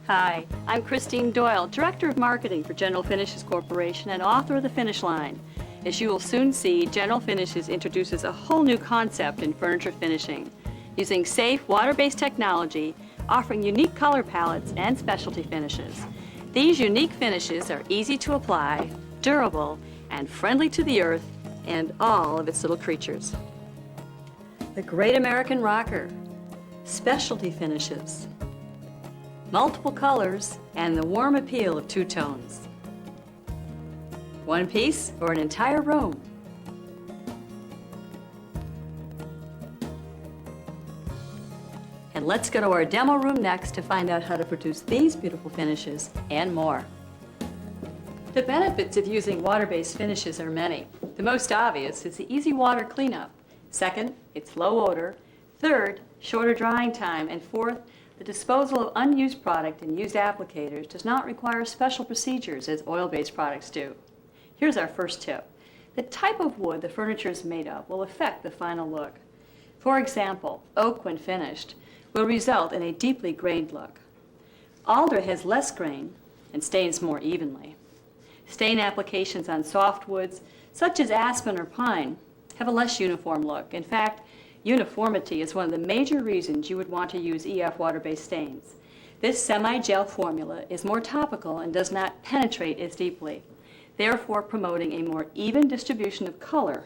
Hi, I'm Christine Doyle, Director of Marketing for General Finishes Corporation and author of The Finish Line. As you will soon see, General Finishes introduces a whole new concept in furniture finishing, using safe, water-based technology, offering unique color palettes and specialty finishes. These unique finishes are easy to apply, durable, and friendly to the earth and all of its little creatures. The Great American Rocker, specialty finishes, multiple colors, and the warm appeal of two tones. One piece or an entire room. And let's go to our demo room next to find out how to produce these beautiful finishes and more. The benefits of using water-based finishes are many. The most obvious is the easy water cleanup. Second, it's low odor. Third, shorter drying time. And fourth, the disposal of unused product and used applicators does not require special procedures as oil-based products do. Here's our first tip. The type of wood the furniture is made of will affect the final look. For example, oak, when finished, will result in a deeply grained look. Alder has less grain and stains more evenly. Stain applications on soft woods, such as aspen or pine, have a less uniform look. In fact, uniformity is one of the major reasons you would want to use EF water-based stains. This semi-gel formula is more topical and does not penetrate as deeply, therefore promoting a more even distribution of color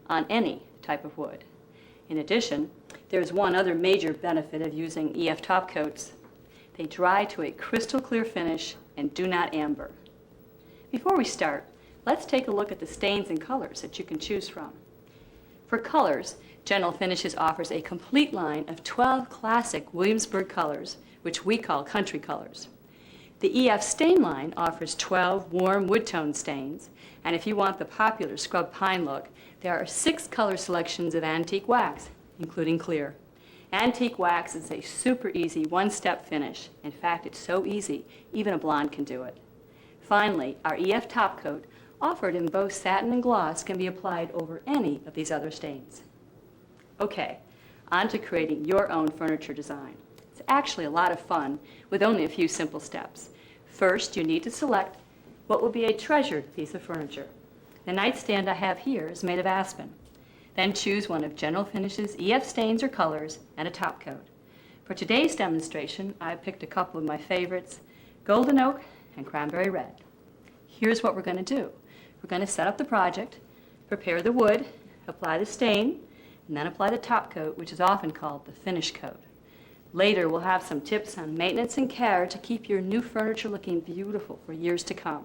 on any type of wood. In addition, there is one other major benefit of using EF top coats. They dry to a crystal clear finish and do not amber. Before we start, let's take a look at the stains and colors that you can choose from. For colors, General Finishes offers a complete line of 12 classic Williamsburg colors, which we call country colors. The EF stain line offers 12 warm wood tone stains, and if you want the popular scrub pine look, there are 6 color selections of antique wax, including clear. Antique wax is a super easy one-step finish. In fact, it's so easy, even a blonde can do it. Finally, our EF top coat, offered in both satin and gloss, can be applied over any of these other stains. Okay, on to creating your own furniture design. It's actually a lot of fun with only a few simple steps. First, you need to select what will be a treasured piece of furniture. The nightstand I have here is made of aspen. Then choose one of General Finishes' EF stains or colors and a top coat. For today's demonstration, I've picked a couple of my favorites, golden oak and cranberry red. Here's what we're going to do. We're going to set up the project, prepare the wood, apply the stain, and then apply the top coat, which is often called the finish coat. Later, we'll have some tips on maintenance and care to keep your new furniture looking beautiful for years to come.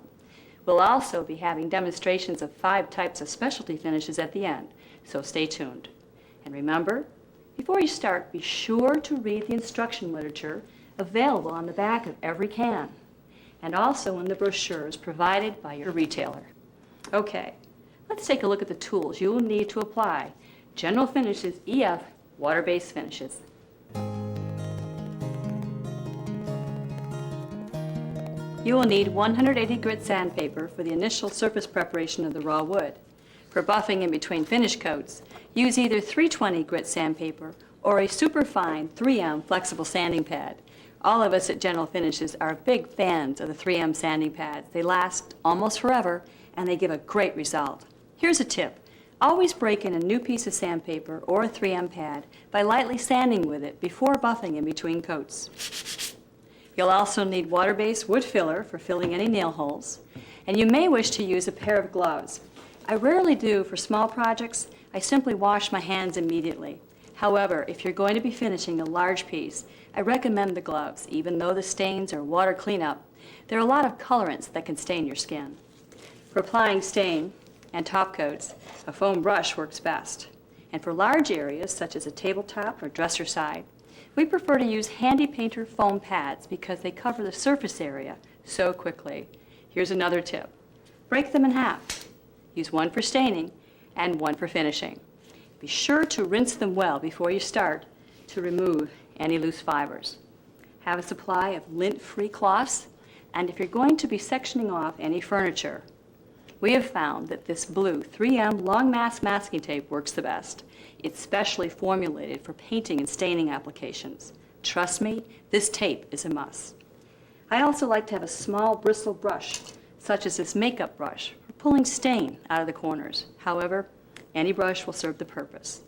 We'll also be having demonstrations of 5 types of specialty finishes at the end, so stay tuned. And remember, before you start, be sure to read the instruction literature available on the back of every can, and also in the brochures provided by your retailer. Okay, let's take a look at the tools you will need to apply General Finishes EF water-based finishes. You will need 180 grit sandpaper for the initial surface preparation of the raw wood. For buffing in between finish coats, use either 320 grit sandpaper or a superfine 3M flexible sanding pad. All of us at General Finishes are big fans of the 3M sanding pads. They last almost forever and they give a great result. Here's a tip. Always break in a new piece of sandpaper or a 3M pad by lightly sanding with it before buffing in between coats. You'll also need water-based wood filler for filling any nail holes, and you may wish to use a pair of gloves. I rarely do for small projects. I simply wash my hands immediately. However, if you're going to be finishing a large piece, I recommend the gloves. Even though the stains are water cleanup, there are a lot of colorants that can stain your skin. For applying stain and top coats, a foam brush works best. And for large areas, such as a tabletop or dresser side, we prefer to use Handy Painter foam pads because they cover the surface area so quickly. Here's another tip. Break them in half. Use one for staining and one for finishing. Be sure to rinse them well before you start to remove any loose fibers. Have a supply of lint-free cloths, and if you're going to be sectioning off any furniture, we have found that this blue 3M long mask masking tape works the best. It's specially formulated for painting and staining applications. Trust me, this tape is a must. I also like to have a small bristle brush, such as this makeup brush, for pulling stain out of the corners. However, any brush will serve the purpose.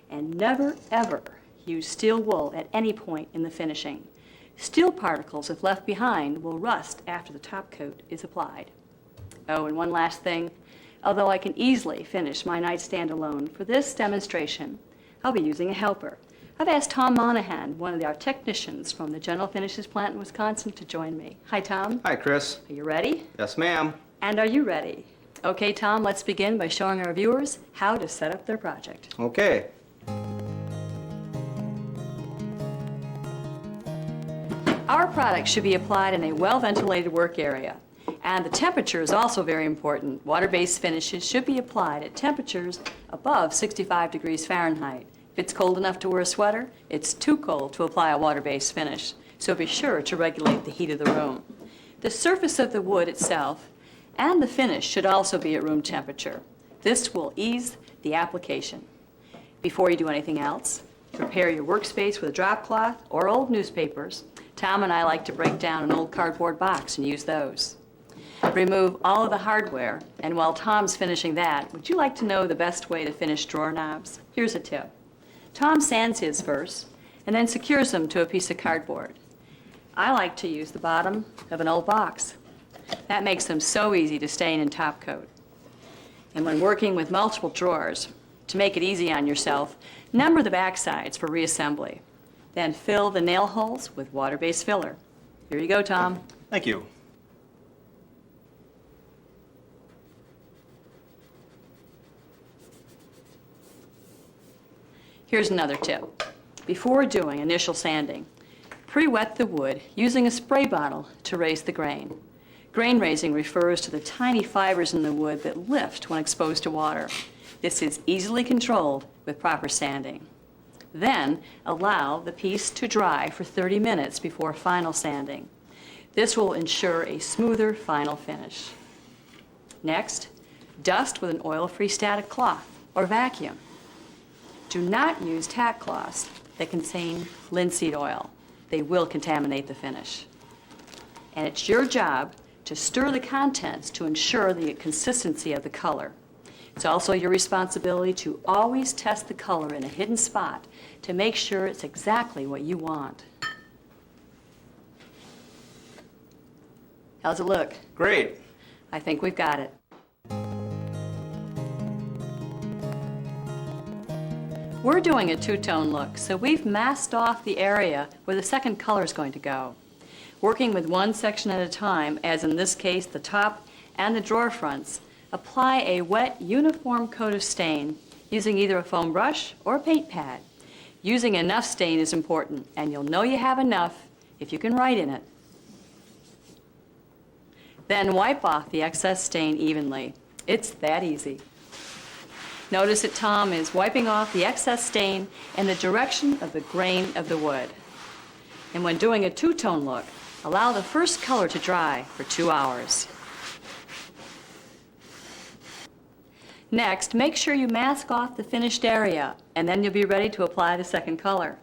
And never, ever use steel wool at any point in the finishing. Steel particles, if left behind, will rust after the top coat is applied. Oh, and one last thing. Although I can easily finish my nightstand alone, for this demonstration, I'll be using a helper. I've asked Tom Monahan, one of our technicians from the General Finishes plant in Wisconsin, to join me. Hi, Tom. Hi, Chris. Are you ready? Yes, ma'am. And are you ready? Okay, Tom, let's begin by showing our viewers how to set up their project. Okay. Our product should be applied in a well-ventilated work area. And the temperature is also very important. Water-based finishes should be applied at temperatures above 65 degrees Fahrenheit. If it's cold enough to wear a sweater, it's too cold to apply a water-based finish. So be sure to regulate the heat of the room. The surface of the wood itself and the finish should also be at room temperature. This will ease the application. Before you do anything else, prepare your workspace with a drop cloth or old newspapers. Tom and I like to break down an old cardboard box and use those. Remove all of the hardware, and while Tom's finishing that, would you like to know the best way to finish drawer knobs? Here's a tip. Tom sands his first, and then secures them to a piece of cardboard. I like to use the bottom of an old box. That makes them so easy to stain and top coat. And when working with multiple drawers, to make it easy on yourself, number the back sides for reassembly. Then fill the nail holes with water-based filler. Here you go, Tom. Thank you. Here's another tip. Before doing initial sanding, pre-wet the wood using a spray bottle to raise the grain. Grain raising refers to the tiny fibers in the wood that lift when exposed to water. This is easily controlled with proper sanding. Then allow the piece to dry for 30 minutes before final sanding. This will ensure a smoother final finish. Next, dust with an oil-free static cloth or vacuum. Do not use tack cloths that contain linseed oil. They will contaminate the finish. And it's your job to stir the contents to ensure the consistency of the color. It's also your responsibility to always test the color in a hidden spot to make sure it's exactly what you want. How's it look? Great. I think we've got it. We're doing a two-tone look, so we've masked off the area where the second color is going to go. Working with one section at a time, as in this case the top and the drawer fronts, apply a wet, uniform coat of stain using either a foam brush or a paint pad. Using enough stain is important, and you'll know you have enough if you can write in it. Then wipe off the excess stain evenly. It's that easy. Notice that Tom is wiping off the excess stain in the direction of the grain of the wood. And when doing a two-tone look, allow the first color to dry for 2 hours. Next, make sure you mask off the finished area, and then you'll be ready to apply the second color.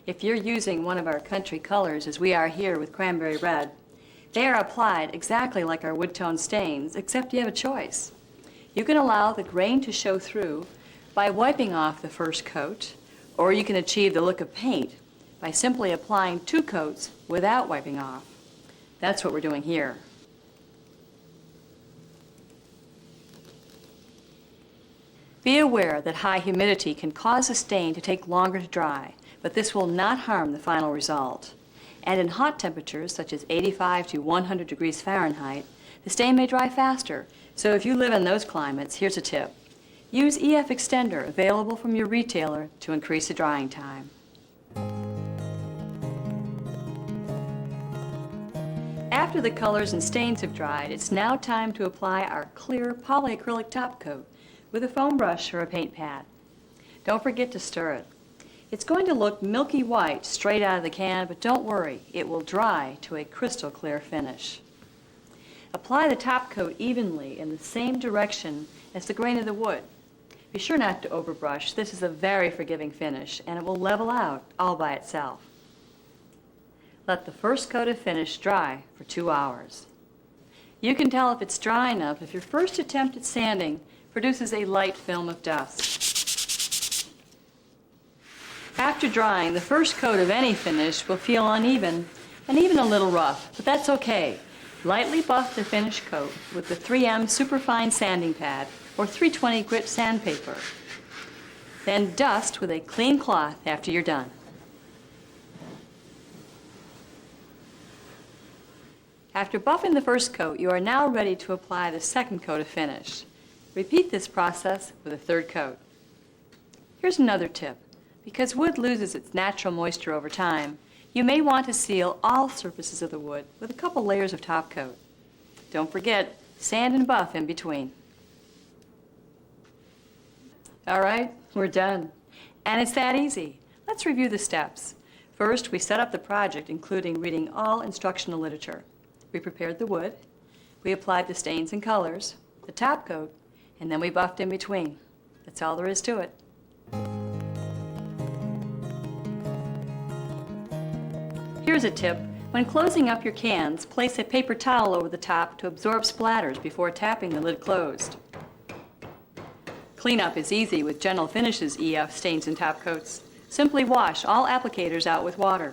If you're using one of our country colors, as we are here with cranberry red, they are applied exactly like our wood tone stains, except you have a choice. You can allow the grain to show through by wiping off the first coat, or you can achieve the look of paint by simply applying 2 coats without wiping off. That's what we're doing here. Be aware that high humidity can cause a stain to take longer to dry, but this will not harm the final result. And in hot temperatures, such as 85 to 100 degrees Fahrenheit, the stain may dry faster. So if you live in those climates, here's a tip. Use EF Extender available from your retailer to increase the drying time. After the colors and stains have dried, it's now time to apply our clear polyacrylic top coat with a foam brush or a paint pad. Don't forget to stir it. It's going to look milky white straight out of the can, but don't worry, it will dry to a crystal clear finish. Apply the top coat evenly in the same direction as the grain of the wood. Be sure not to overbrush. This is a very forgiving finish, and it will level out all by itself. Let the first coat of finish dry for 2 hours. You can tell if it's dry enough if your first attempt at sanding produces a light film of dust. After drying, the first coat of any finish will feel uneven and even a little rough, but that's okay. Lightly buff the finish coat with the 3M Superfine Sanding Pad or 320 grit sandpaper. Then dust with a clean cloth after you're done. After buffing the first coat, you are now ready to apply the second coat of finish. Repeat this process with a third coat. Here's another tip. Because wood loses its natural moisture over time, you may want to seal all surfaces of the wood with a couple layers of top coat. Don't forget, sand and buff in between. All right, we're done. And it's that easy. Let's review the steps. First, we set up the project, including reading all instructional literature. We prepared the wood, we applied the stains and colors, the top coat, and then we buffed in between. That's all there is to it. Here's a tip. When closing up your cans, place a paper towel over the top to absorb splatters before tapping the lid closed. Cleanup is easy with General Finishes EF stains and top coats. Simply wash all applicators out with water.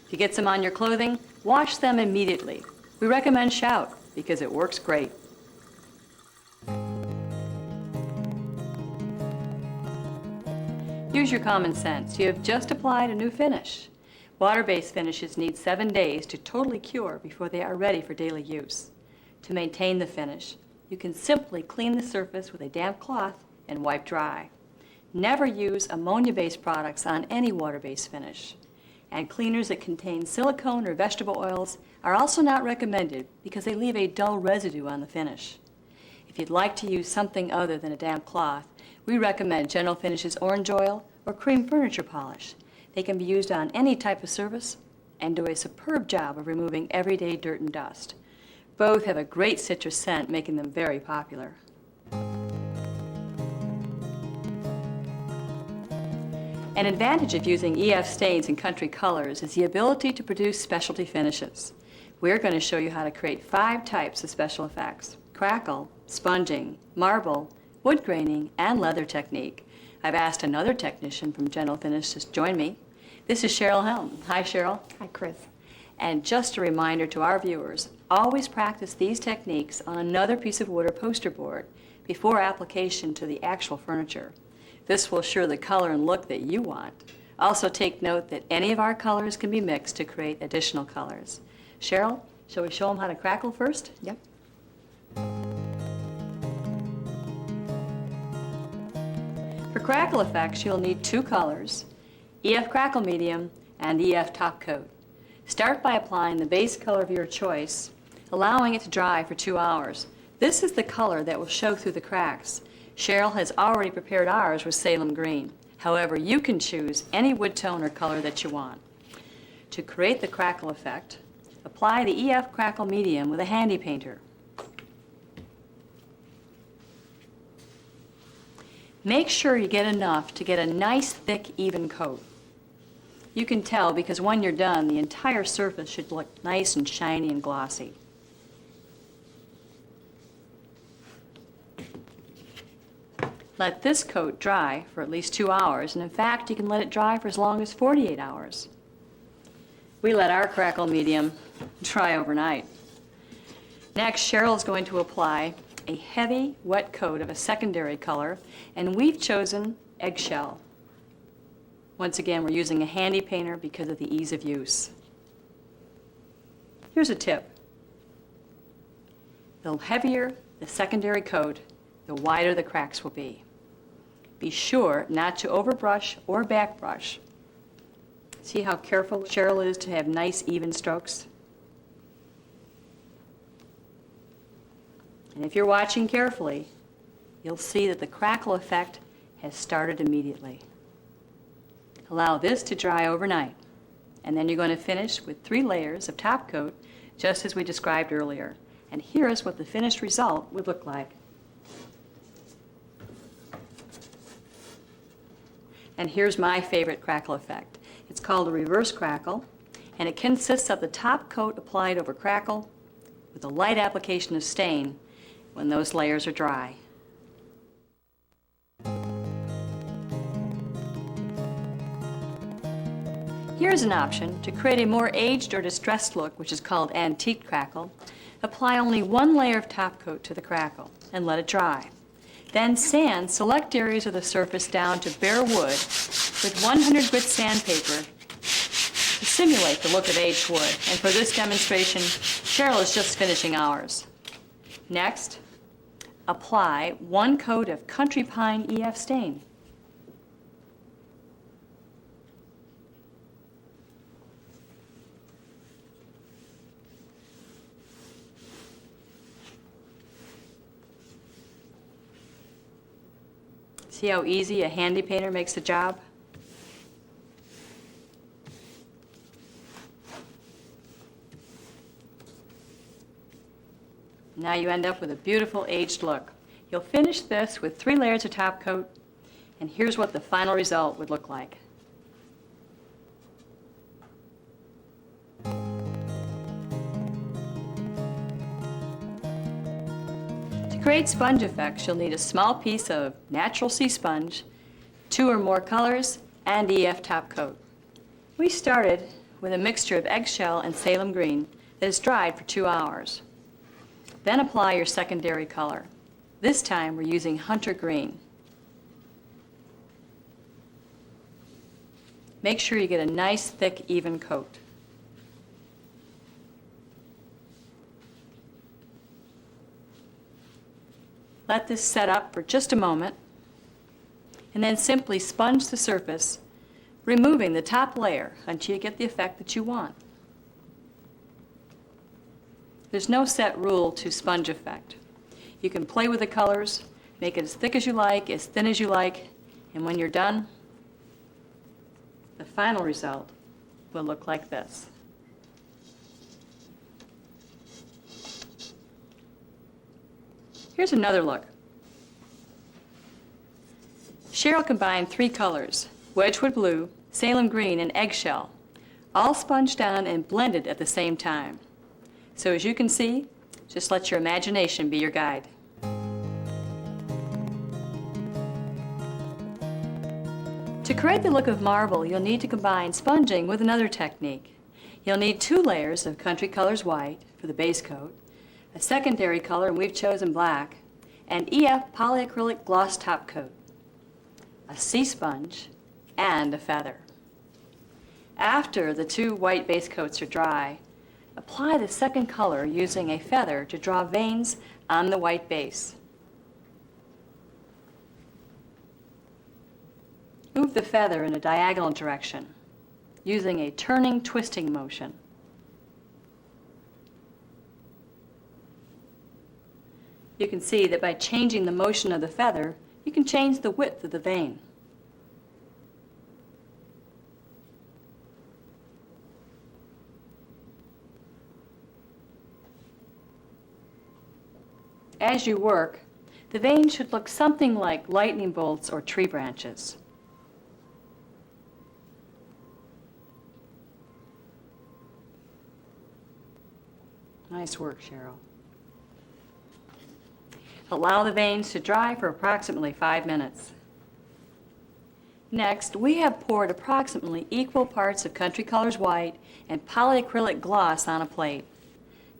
If you get some on your clothing, wash them immediately. We recommend Shout because it works great. Use your common sense. You have just applied a new finish. Water-based finishes need 7 days to totally cure before they are ready for daily use. To maintain the finish, you can simply clean the surface with a damp cloth and wipe dry. Never use ammonia-based products on any water-based finish. And cleaners that contain silicone or vegetable oils are also not recommended because they leave a dull residue on the finish. If you'd like to use something other than a damp cloth, we recommend General Finishes orange oil or cream furniture polish. They can be used on any type of surface and do a superb job of removing everyday dirt and dust. Both have a great citrus scent, making them very popular. An advantage of using EF stains in country colors is the ability to produce specialty finishes. We're going to show you how to create 5 types of special effects: crackle, sponging, marble, wood graining, and leather technique. I've asked another technician from General Finishes to join me. This is Cheryl Helm. Hi, Cheryl. Hi, Chris. And just a reminder to our viewers, always practice these techniques on another piece of wood or poster board before application to the actual furniture. This will assure the color and look that you want. Also take note that any of our colors can be mixed to create additional colors. Cheryl, shall we show them how to crackle first? Yep. For crackle effects, you'll need 2 colors, EF Crackle Medium and EF Top Coat. Start by applying the base color of your choice, allowing it to dry for 2 hours. This is the color that will show through the cracks. Cheryl has already prepared ours with Salem Green. However, you can choose any wood tone or color that you want. To create the crackle effect, apply the EF Crackle Medium with a handy painter. Make sure you get enough to get a nice, thick, even coat. You can tell because when you're done, the entire surface should look nice and shiny and glossy. Let this coat dry for at least 2 hours, and in fact, you can let it dry for as long as 48 hours. We let our crackle medium dry overnight. Next, Cheryl is going to apply a heavy, wet coat of a secondary color, and we've chosen eggshell. Once again, we're using a handy painter because of the ease of use. Here's a tip. The heavier the secondary coat, the wider the cracks will be. Be sure not to overbrush or backbrush. See how careful Cheryl is to have nice, even strokes? And if you're watching carefully, you'll see that the crackle effect has started immediately. Allow this to dry overnight, and then you're going to finish with 3 layers of top coat, just as we described earlier. And here's what the finished result would look like. And here's my favorite crackle effect. It's called a reverse crackle, and it consists of the top coat applied over crackle with a light application of stain when those layers are dry. Here's an option to create a more aged or distressed look, which is called antique crackle. Apply only one layer of top coat to the crackle and let it dry. Then sand select areas of the surface down to bare wood with 100 grit sandpaper to simulate the look of aged wood. And for this demonstration, Cheryl is just finishing ours. Next, apply one coat of Country Pine EF stain. See how easy a handy painter makes the job? Now you end up with a beautiful aged look. You'll finish this with 3 layers of top coat, and here's what the final result would look like. To create sponge effects, you'll need a small piece of natural sea sponge, 2 or more colors, and EF top coat. We started with a mixture of eggshell and Salem green that is dried for 2 hours. Then apply your secondary color. This time we're using hunter green. Make sure you get a nice, thick, even coat. Let this set up for just a moment, and then simply sponge the surface, removing the top layer until you get the effect that you want. There's no set rule to sponge effect. You can play with the colors, make it as thick as you like, as thin as you like, and when you're done, the final result will look like this. Here's another look. Cheryl combined 3 colors, Wedgwood blue, Salem green, and eggshell, all sponged down and blended at the same time. So as you can see, just let your imagination be your guide. To create the look of marble, you'll need to combine sponging with another technique. You'll need 2 layers of Country Colors white for the base coat, a secondary color, and we've chosen black, and EF polyacrylic gloss top coat, a sea sponge, and a feather. After the 2 white base coats are dry, apply the second color using a feather to draw veins on the white base. Move the feather in a diagonal direction using a turning, twisting motion. You can see that by changing the motion of the feather, you can change the width of the vein. As you work, the vein should look something like lightning bolts or tree branches. Nice work, Cheryl. Allow the veins to dry for approximately 5 minutes. Next, we have poured approximately equal parts of Country Colors white and polyacrylic gloss on a plate.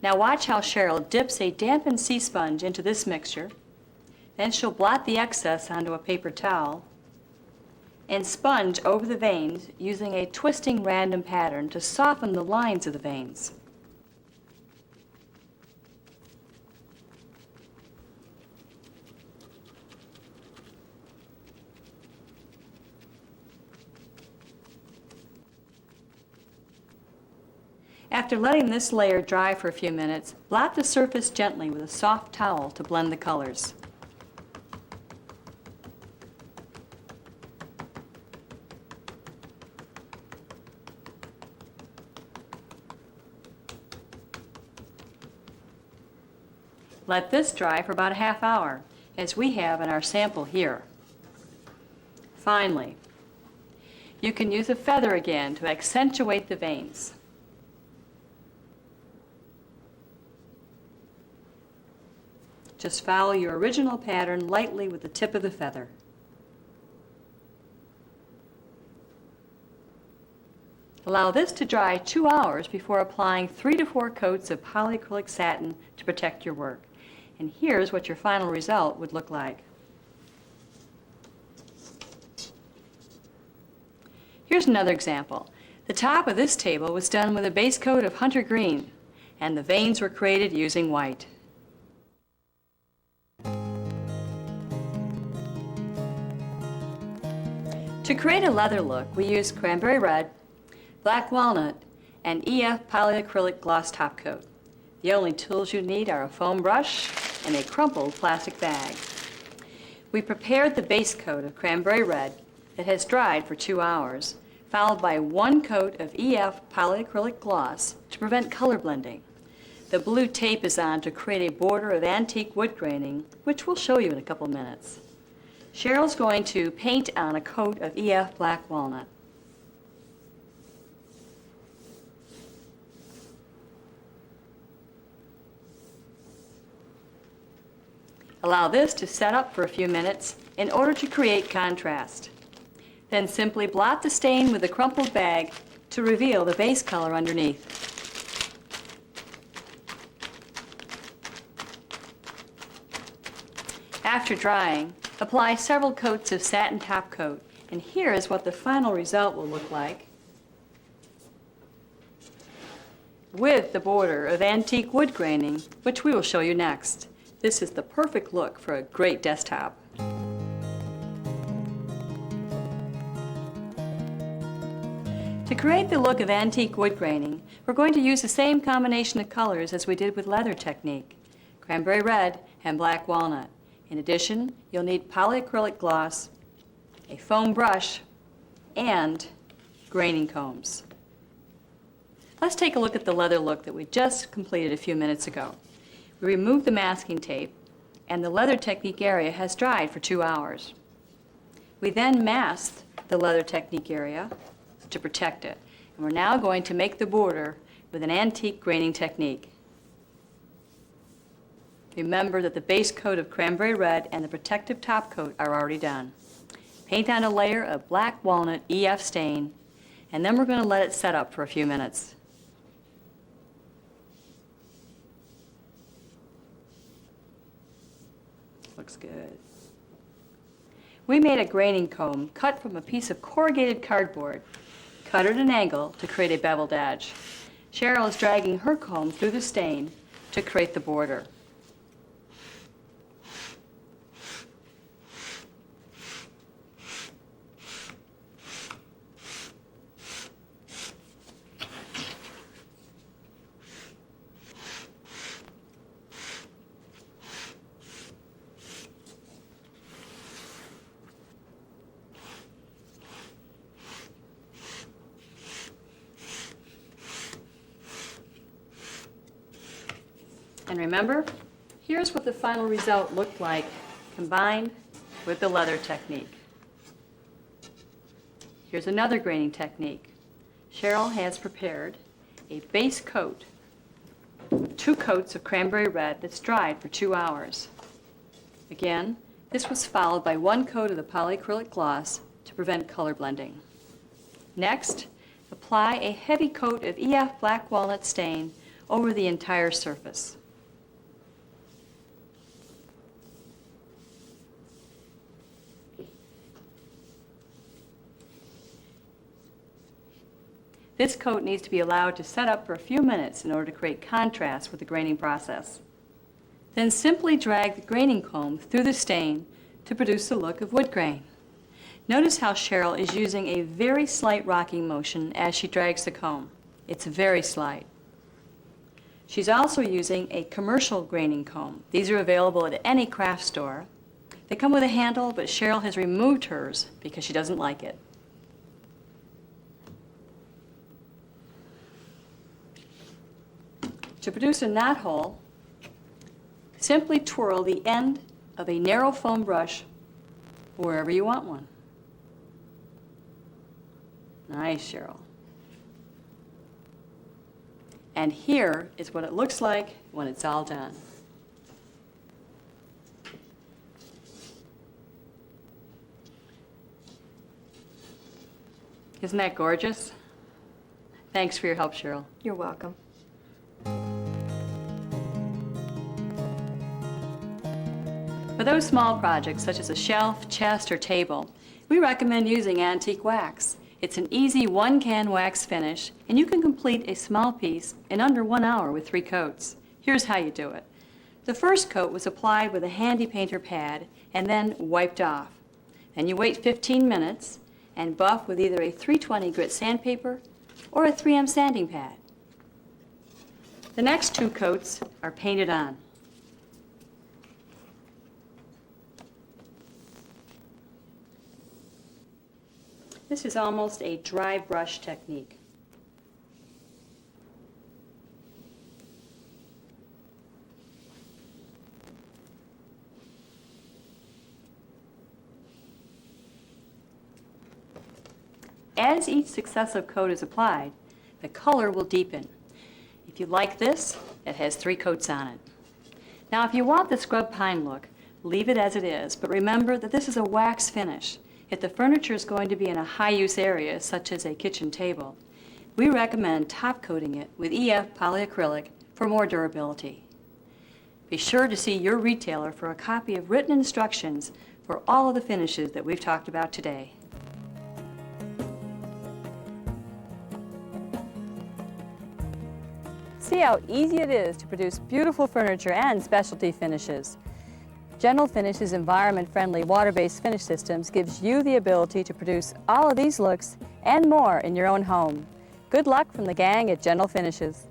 Now watch how Cheryl dips a dampened sea sponge into this mixture. Then she'll blot the excess onto a paper towel and sponge over the veins using a twisting random pattern to soften the lines of the veins. After letting this layer dry for a few minutes, blot the surface gently with a soft towel to blend the colors. Let this dry for about a half hour, as we have in our sample here. Finally, you can use a feather again to accentuate the veins. Just follow your original pattern lightly with the tip of the feather. Allow this to dry 2 hours before applying 3 to 4 coats of polyacrylic satin to protect your work. And here's what your final result would look like. Here's another example. The top of this table was done with a base coat of hunter green, and the veins were created using white. To create a leather look, we used cranberry red, black walnut, and EF polyacrylic gloss top coat. The only tools you need are a foam brush and a crumpled plastic bag. We prepared the base coat of cranberry red that has dried for 2 hours, followed by 1 coat of EF polyacrylic gloss to prevent color blending. The blue tape is on to create a border of antique wood graining, which we'll show you in a couple minutes. Cheryl's going to paint on a coat of EF black walnut. Allow this to set up for a few minutes in order to create contrast. Then simply blot the stain with a crumpled bag to reveal the base color underneath. After drying, apply several coats of satin top coat, and here is what the final result will look like with the border of antique wood graining, which we will show you next. This is the perfect look for a great desktop. To create the look of antique wood graining, we're going to use the same combination of colors as we did with leather technique, cranberry red and black walnut. In addition, you'll need polyacrylic gloss, a foam brush, and graining combs. Let's take a look at the leather look that we just completed a few minutes ago. We removed the masking tape, and the leather technique area has dried for 2 hours. We then masked the leather technique area to protect it, and we're now going to make the border with an antique graining technique. Remember that the base coat of cranberry red and the protective top coat are already done. Paint on a layer of black walnut EF stain, and then we're going to let it set up for a few minutes. Looks good. We made a graining comb cut from a piece of corrugated cardboard, cut at an angle to create a beveled edge. Cheryl is dragging her comb through the stain to create the border. And remember, here's what the final result looked like combined with the leather technique. Here's another graining technique. Cheryl has prepared a base coat with 2 coats of cranberry red that's dried for 2 hours. Again, this was followed by 1 coat of the polyacrylic gloss to prevent color blending. Next, apply a heavy coat of EF black walnut stain over the entire surface. This coat needs to be allowed to set up for a few minutes in order to create contrast with the graining process. Then simply drag the graining comb through the stain to produce the look of wood grain. Notice how Cheryl is using a very slight rocking motion as she drags the comb. It's very slight. She's also using a commercial graining comb. These are available at any craft store. They come with a handle, but Cheryl has removed hers because she doesn't like it. To produce a knot hole, simply twirl the end of a narrow foam brush wherever you want one. Nice, Cheryl. And here is what it looks like when it's all done. Isn't that gorgeous? Thanks for your help, Cheryl. You're welcome. For those small projects, such as a shelf, chest, or table, we recommend using antique wax. It's an easy one-can wax finish, and you can complete a small piece in under 1 hour with 3 coats. Here's how you do it. The first coat was applied with a handy painter pad and then wiped off. Then you wait 15 minutes and buff with either a 320 grit sandpaper or a 3M sanding pad. The next 2 coats are painted on. This is almost a dry brush technique. As each successive coat is applied, the color will deepen. If you like this, it has 3 coats on it. Now, if you want the scrub pine look, leave it as it is, but remember that this is a wax finish. If the furniture is going to be in a high-use area, such as a kitchen table, we recommend top coating it with EF polyacrylic for more durability. Be sure to see your retailer for a copy of written instructions for all of the finishes that we've talked about today. See how easy it is to produce beautiful furniture and specialty finishes. General Finishes' environment-friendly water-based finish systems gives you the ability to produce all of these looks and more in your own home. Good luck from the gang at General Finishes.